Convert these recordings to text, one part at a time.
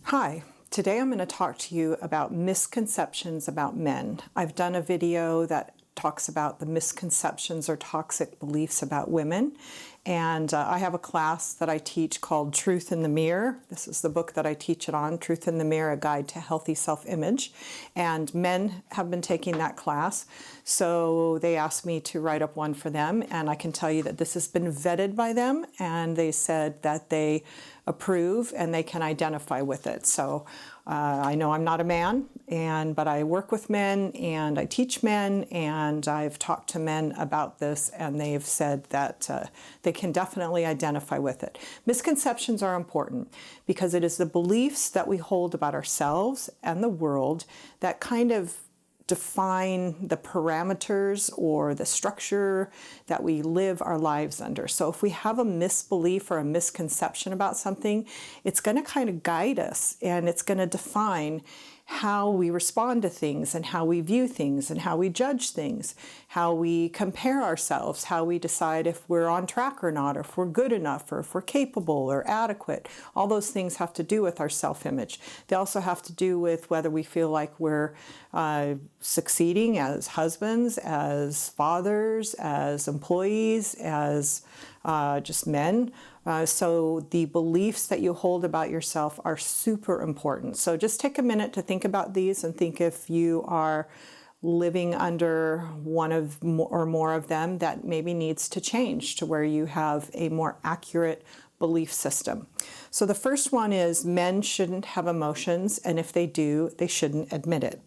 Hi, today I'm going to talk to you about misconceptions about men. I've done a video that talks about the misconceptions or toxic beliefs about women, and I have a class that I teach called Truth in the Mirror. This is the book that I teach it on, Truth in the Mirror, A Guide to Healthy Self-Image, and men have been taking that class, so they asked me to write up one for them, and I can tell you that this has been vetted by them, and they said that they approve and they can identify with it. So I know I'm not a man, but I work with men and I teach men, and I've talked to men about this, and they've said that they can definitely identify with it. Misconceptions are important because it is the beliefs that we hold about ourselves and the world that kind of define the parameters or the structure that we live our lives under. So if we have a misbelief or a misconception about something, it's going to kind of guide us, and it's going to define how we respond to things and how we view things and how we judge things, how we compare ourselves, how we decide if we're on track or not, or if we're good enough, or if we're capable or adequate. All those things have to do with our self-image. They also have to do with whether we feel like we're succeeding as husbands, as fathers, as employees, as just men. So the beliefs that you hold about yourself are super important. So just take a minute to think about these and think if you are living under one of or more of them that maybe needs to change to where you have a more accurate belief system. So the first one is men shouldn't have emotions, and if they do, they shouldn't admit it.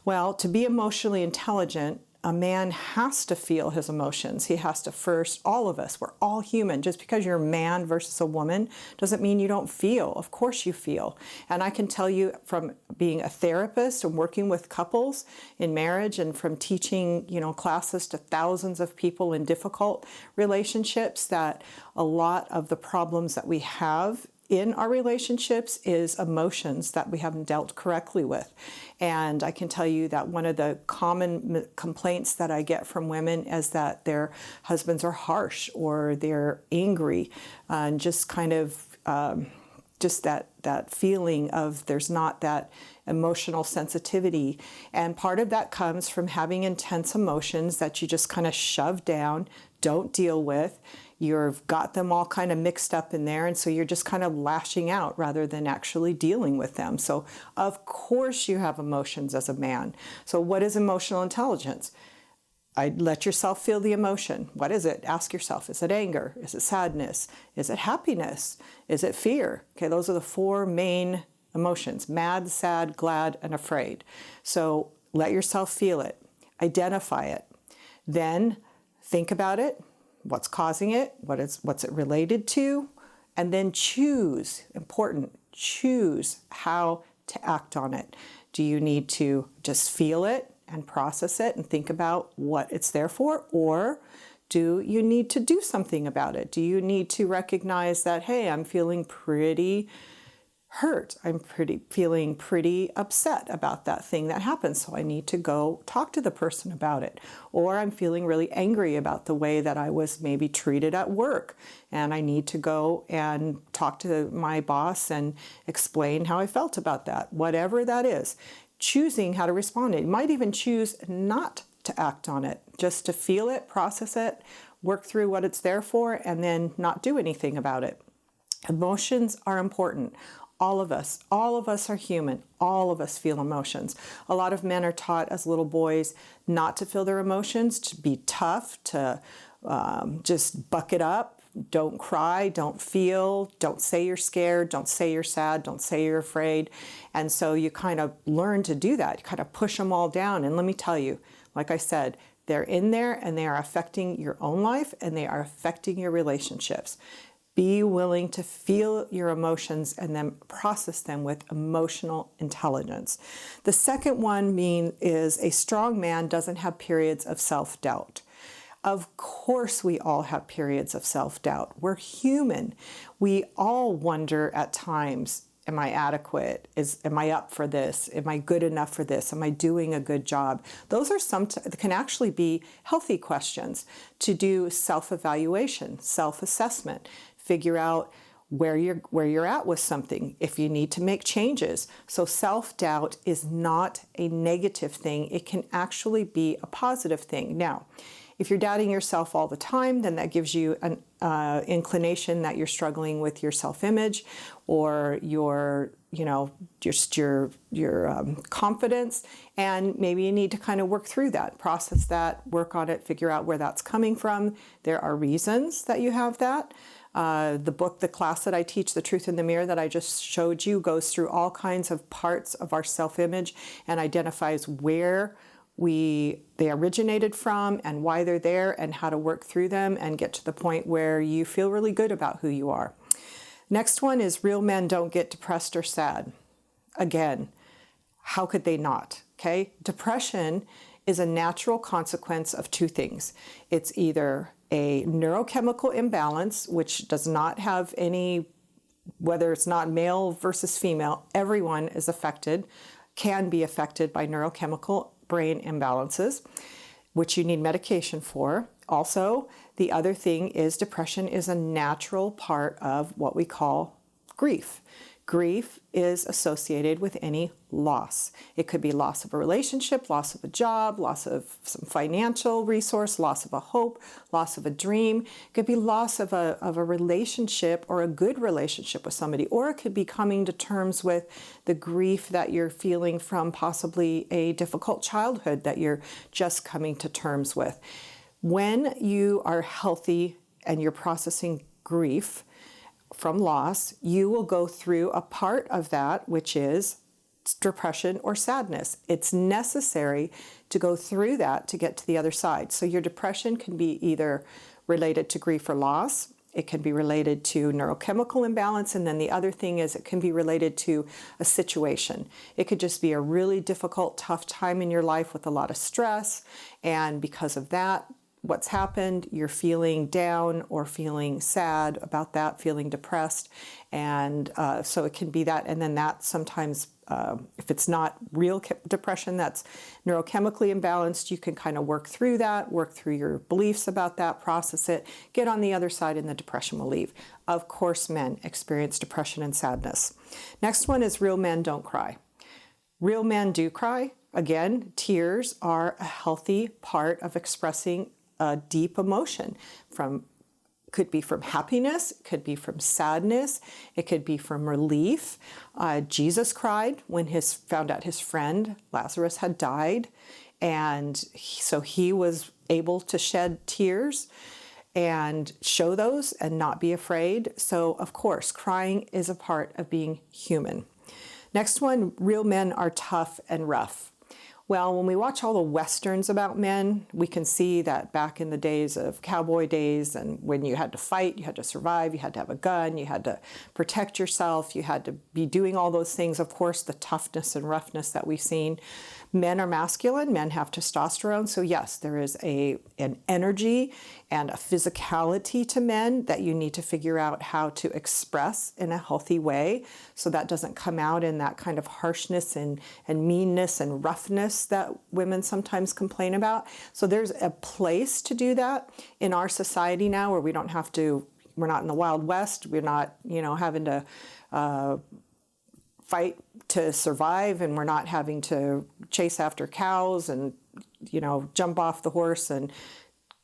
Well, to be emotionally intelligent, a man has to feel his emotions. He has to first, all of us, we're all human. Just because you're a man versus a woman doesn't mean you don't feel. Of course you feel. And I can tell you from being a therapist and working with couples in marriage, and from teaching, classes to thousands of people in difficult relationships, that a lot of the problems that we have in our relationships is emotions that we haven't dealt correctly with. And I can tell you that one of the common complaints that I get from women is that their husbands are harsh or they're angry, and just kind of just that feeling of there's not that emotional sensitivity. And part of that comes from having intense emotions that you just kind of shove down, don't deal with. You've got them all kind of mixed up in there, and so you're just kind of lashing out rather than actually dealing with them. So of course you have emotions as a man. So what is emotional intelligence? Let yourself feel the emotion. What is it? Ask yourself, is it anger? Is it sadness? Is it happiness? Is it fear? Okay, those are the four main emotions: mad, sad, glad, and afraid. So let yourself feel it. Identify it. Then think about it. What's causing it? What's it related to? And then choose, important, choose how to act on it. Do you need to just feel it and process it and think about what it's there for? Or do you need to do something about it? Do you need to recognize that, hey, I'm feeling pretty hurt. I'm feeling pretty upset about that thing that happened, so I need to go talk to the person about it. Or I'm feeling really angry about the way that I was maybe treated at work, and I need to go and talk to my boss and explain how I felt about that. Whatever that is, choosing how to respond. You might even choose not to act on it, just to feel it, process it, work through what it's there for, and then not do anything about it. Emotions are important. All of us are human. All of us feel emotions. A lot of men are taught as little boys not to feel their emotions, to be tough, to just buck it up. Don't cry, don't feel, don't say you're scared, don't say you're sad, don't say you're afraid. And so you kind of learn to do that. You kind of push them all down. And let me tell you, like I said, they're in there and they are affecting your own life and they are affecting your relationships. Be willing to feel your emotions and then process them with emotional intelligence. The second one is a strong man doesn't have periods of self-doubt. Of course we all have periods of self-doubt. We're human. We all wonder at times, am I adequate? Am I up for this? Am I good enough for this? Am I doing a good job? Those are can actually be healthy questions to do self-evaluation, self-assessment. Figure out where you're at with something, if you need to make changes. So self-doubt is not a negative thing. It can actually be a positive thing. Now, if you're doubting yourself all the time, then that gives you an inclination that you're struggling with your self-image or your confidence, and maybe you need to kind of work through that, process that, work on it, figure out where that's coming from. There are reasons that you have that. The book, the class that I teach, The Truth in the Mirror, that I just showed you, goes through all kinds of parts of our self-image and identifies where they originated from and why they're there and how to work through them and get to the point where you feel really good about who you are. Next one is real men don't get depressed or sad. Again, how could they not? Okay, depression is a natural consequence of two things. It's either a neurochemical imbalance, which does not have any, whether it's not male versus female, everyone is affected, can be affected by neurochemical brain imbalances, which you need medication for. Also, the other thing is depression is a natural part of what we call grief. Grief is associated with any loss. It could be loss of a relationship, loss of a job, loss of some financial resource, loss of a hope, loss of a dream. It could be loss of a relationship or a good relationship with somebody, or it could be coming to terms with the grief that you're feeling from possibly a difficult childhood that you're just coming to terms with. When you are healthy and you're processing grief from loss, you will go through a part of that, which is depression or sadness. It's necessary to go through that to get to the other side. So your depression can be either related to grief or loss. It can be related to neurochemical imbalance. And then the other thing is it can be related to a situation. It could just be a really difficult, tough time in your life with a lot of stress. And because of that, what's happened, you're feeling down or feeling sad about that, feeling depressed. And so it can be that. And then that sometimes, if it's not real depression that's neurochemically imbalanced, you can kind of work through that, work through your beliefs about that, process it, get on the other side, and the depression will leave. Of course, men experience depression and sadness. Next one is real men don't cry. Real men do cry. Again, tears are a healthy part of expressing a deep emotion. Could be from happiness, could be from sadness, it could be from relief. Jesus cried when found out his friend Lazarus had died, and so he was able to shed tears and show those and not be afraid. So of course, crying is a part of being human. Next one, real men are tough and rough. Well, when we watch all the Westerns about men, we can see that back in the days of cowboy days and when you had to fight, you had to survive, you had to have a gun, you had to protect yourself, you had to be doing all those things. Of course, the toughness and roughness that we've seen. Men are masculine, men have testosterone. So yes, there is an energy and a physicality to men that you need to figure out how to express in a healthy way so that doesn't come out in that kind of harshness and meanness and roughness that women sometimes complain about. So there's a place to do that in our society now where we don't have to, we're not in the Wild West, we're not, having to fight to survive, and we're not having to chase after cows and, jump off the horse and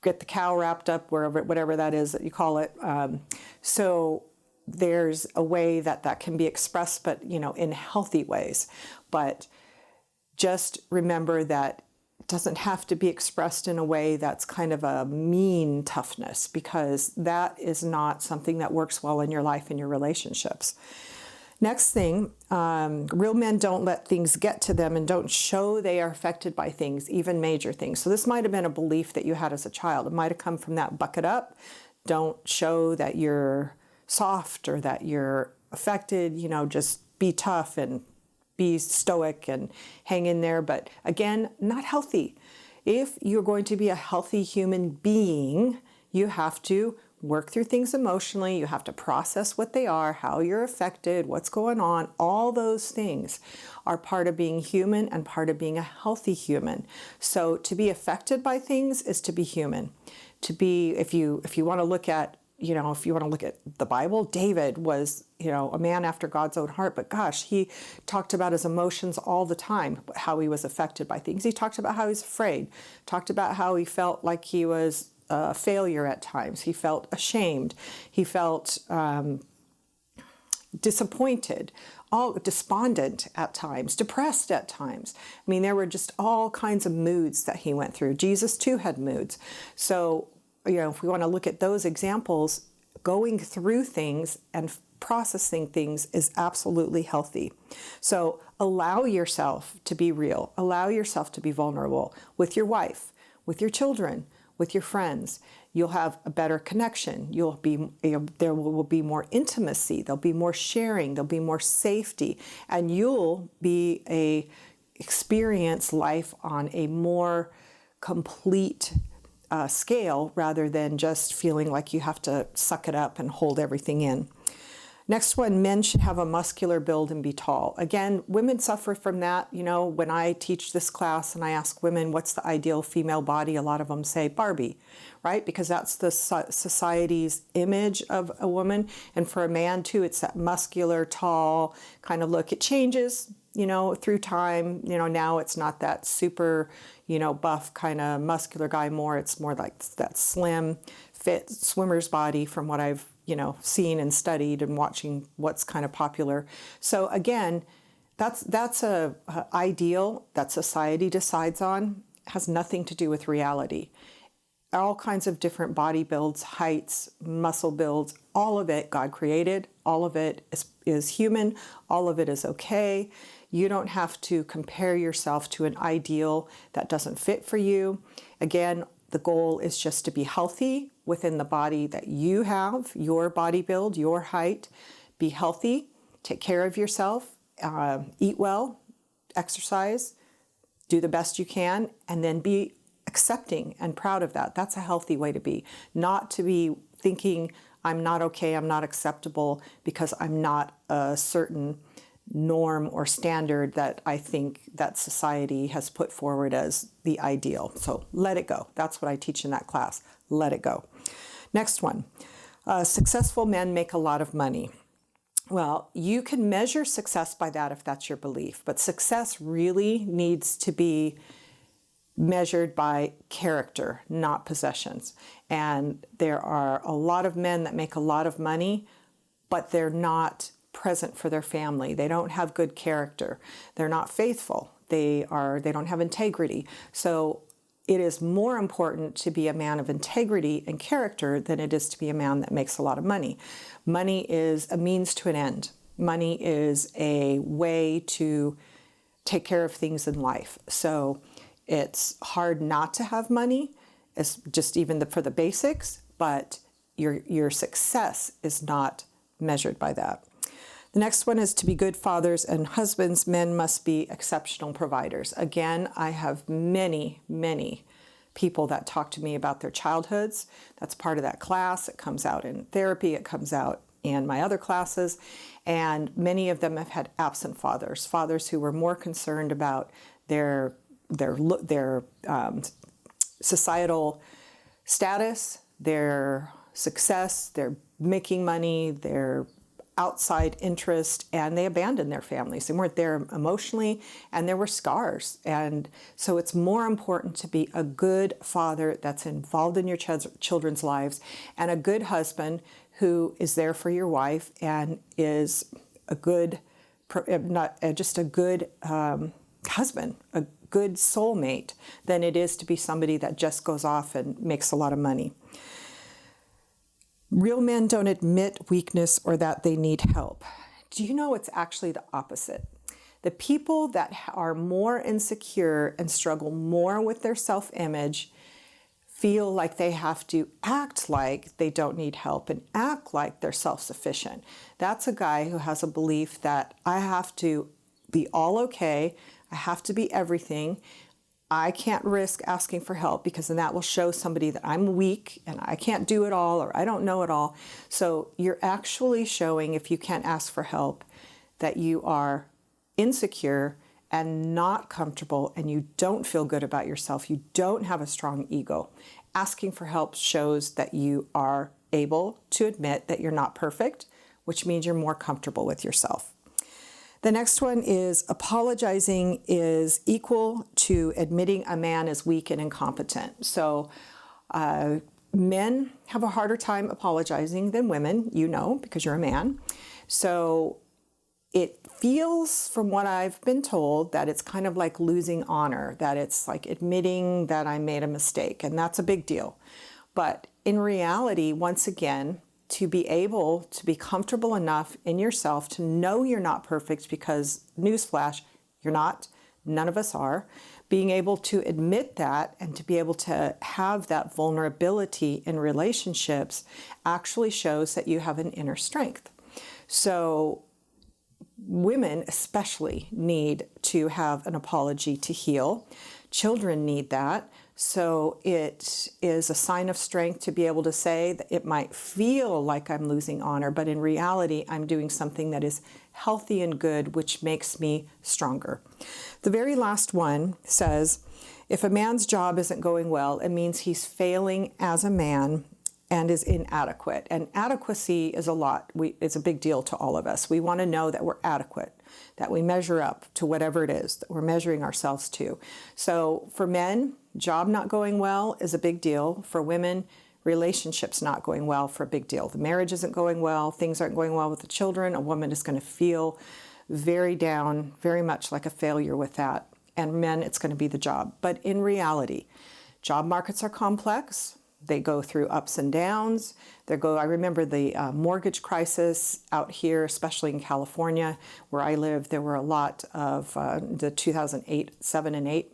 get the cow wrapped up wherever, whatever that is that you call it. So there's a way that can be expressed, but, in healthy ways. But just remember that it doesn't have to be expressed in a way that's kind of a mean toughness, because that is not something that works well in your life and your relationships. Next thing, real men don't let things get to them and don't show they are affected by things, even major things. So this might have been a belief that you had as a child. It might have come from that buck it up. Don't show that you're soft or that you're affected, just be tough and be stoic and hang in there. But again, not healthy. If you're going to be a healthy human being, you have to work through things emotionally. You have to process what they are, how you're affected, what's going on. All those things are part of being human and part of being a healthy human. So to be affected by things is to be human. To be, if you want to look at, if you want to look at the Bible, David was, a man after God's own heart. But gosh, he talked about his emotions all the time, how he was affected by things. He talked about how he was afraid, talked about how he felt like he was a failure at times. He felt ashamed. He felt disappointed, despondent at times, depressed at times. I mean, there were just all kinds of moods that he went through. Jesus too had moods. So, if we want to look at those examples, going through things and processing things is absolutely healthy. So allow yourself to be real. Allow yourself to be vulnerable with your wife, with your children, with your friends. You'll have a better connection. There will be more intimacy. There'll be more sharing. There'll be more safety, and you'll experience life on a more complete scale, rather than just feeling like you have to suck it up and hold everything in. Next one, men should have a muscular build and be tall. Again, women suffer from that. When I teach this class and I ask women, what's the ideal female body? A lot of them say Barbie, right? Because that's the society's image of a woman. And for a man too, it's that muscular, tall kind of look. It changes, through time. Now it's not that super, buff kind of muscular guy more. It's more like that slim, fit swimmer's body from what I've seen and studied and watching what's kind of popular. So again, that's a ideal that society decides on. Has nothing to do with reality. All kinds of different body builds, heights, muscle builds, all of it God created. All of it is human. All of it is okay. You don't have to compare yourself to an ideal that doesn't fit for you. Again, the goal is just to be healthy within the body that you have, your body build, your height. Be healthy, take care of yourself, eat well, exercise, do the best you can, and then be accepting and proud of that. That's a healthy way to be. Not to be thinking, I'm not okay, I'm not acceptable because I'm not a certain norm or standard that I think that society has put forward as the ideal. So let it go. That's what I teach in that class. Let it go. Next one. Successful men make a lot of money. Well, you can measure success by that if that's your belief, but success really needs to be measured by character, not possessions. And there are a lot of men that make a lot of money, but they're not present for their family. They don't have good character. They're not faithful. They don't have integrity. So it is more important to be a man of integrity and character than it is to be a man that makes a lot of money. Money is a means to an end. Money is a way to take care of things in life. So it's hard not to have money, it's just even for the basics, but your success is not measured by that. The next one is to be good fathers and husbands. Men must be exceptional providers. Again, I have many, many people that talk to me about their childhoods. That's part of that class. It comes out in therapy. It comes out in my other classes. And many of them have had absent fathers, fathers who were more concerned about their societal status, their success, their making money, their outside interest, and they abandoned their families. They weren't there emotionally, and there were scars. And so it's more important to be a good father that's involved in your children's lives, and a good husband who is there for your wife and is a good, not just a good husband, a good soulmate, than it is to be somebody that just goes off and makes a lot of money. Real men don't admit weakness or that they need help. Do you know it's actually the opposite? The people that are more insecure and struggle more with their self-image feel like they have to act like they don't need help and act like they're self-sufficient. That's a guy who has a belief that I have to be all okay, I have to be everything, I can't risk asking for help because then that will show somebody that I'm weak and I can't do it all or I don't know it all. So you're actually showing, if you can't ask for help, that you are insecure and not comfortable and you don't feel good about yourself. You don't have a strong ego. Asking for help shows that you are able to admit that you're not perfect, which means you're more comfortable with yourself. The next one is apologizing is equal to admitting a man is weak and incompetent. So men have a harder time apologizing than women, you know, because you're a man. So it feels, from what I've been told, that it's kind of like losing honor, that it's like admitting that I made a mistake, and that's a big deal. But in reality, once again, to be able to be comfortable enough in yourself to know you're not perfect, because newsflash, you're not, none of us are, being able to admit that and to be able to have that vulnerability in relationships actually shows that you have an inner strength. So women especially need to have an apology to heal. Children need that. So it is a sign of strength to be able to say that it might feel like I'm losing honor, but in reality, I'm doing something that is healthy and good, which makes me stronger. The very last one says, if a man's job isn't going well, it means he's failing as a man and is inadequate. And adequacy is it's a big deal to all of us. We want to know that we're adequate, that we measure up to whatever it is that we're measuring ourselves to. So for men, job not going well is a big deal. For women, relationships not going well for a big deal. The marriage isn't going well, things aren't going well with the children. A woman is going to feel very down, very much like a failure with that. And men, it's going to be the job. But in reality, job markets are complex. They go through ups and downs. I remember the mortgage crisis out here, especially in California, where I live. There were a lot of the 2008, 7 and 8,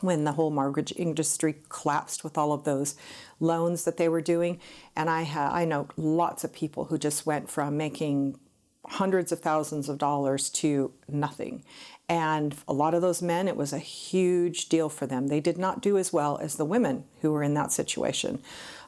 when the whole mortgage industry collapsed with all of those loans that they were doing. And I know lots of people who just went from making hundreds of thousands of dollars to nothing. And a lot of those men, it was a huge deal for them. They did not do as well as the women who were in that situation.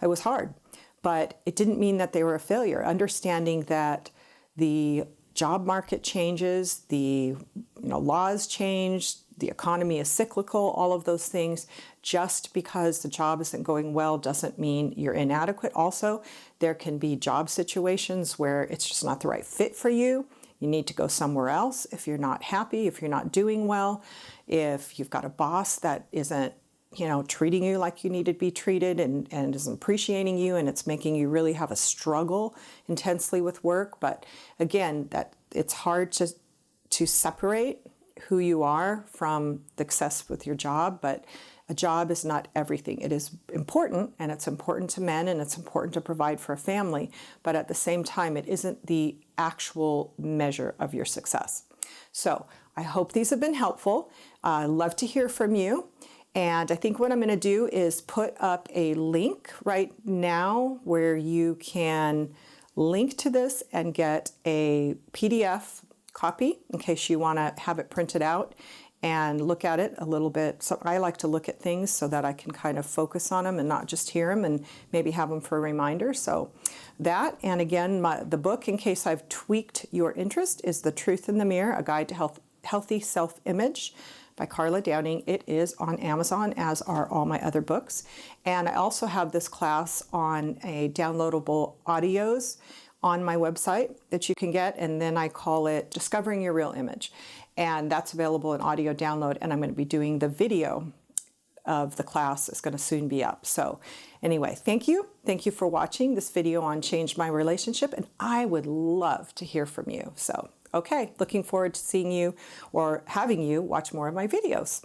It was hard, but it didn't mean that they were a failure. Understanding that the job market changes, the laws change, the economy is cyclical, all of those things. Just because the job isn't going well doesn't mean you're inadequate. Also, there can be job situations where it's just not the right fit for you. You need to go somewhere else if you're not happy, if you're not doing well, if you've got a boss that isn't, treating you like you need to be treated and isn't appreciating you, and it's making you really have a struggle intensely with work. But again, that it's hard to separate who you are from the success with your job, but a job is not everything. It is important, and it's important to men, and it's important to provide for a family, but at the same time, it isn't the actual measure of your success. So I hope these have been helpful. I love to hear from you. And I think what I'm going to do is put up a link right now where you can link to this and get a PDF copy in case you want to have it printed out and look at it a little bit. So I like to look at things so that I can kind of focus on them and not just hear them, and maybe have them for a reminder. So that, and again, the book, in case I've tweaked your interest, is The Truth in the Mirror, A Guide to Healthy Self-Image by Carla Downing. It is on Amazon, as are all my other books. And I also have this class on a downloadable audios on my website that you can get, and then I call it Discovering Your Real Image. And that's available in audio download, and I'm going to be doing the video of the class. It's going to soon be up. So anyway, thank you. Thank you for watching this video on Change My Relationship, and I would love to hear from you. So, okay, looking forward to seeing you or having you watch more of my videos.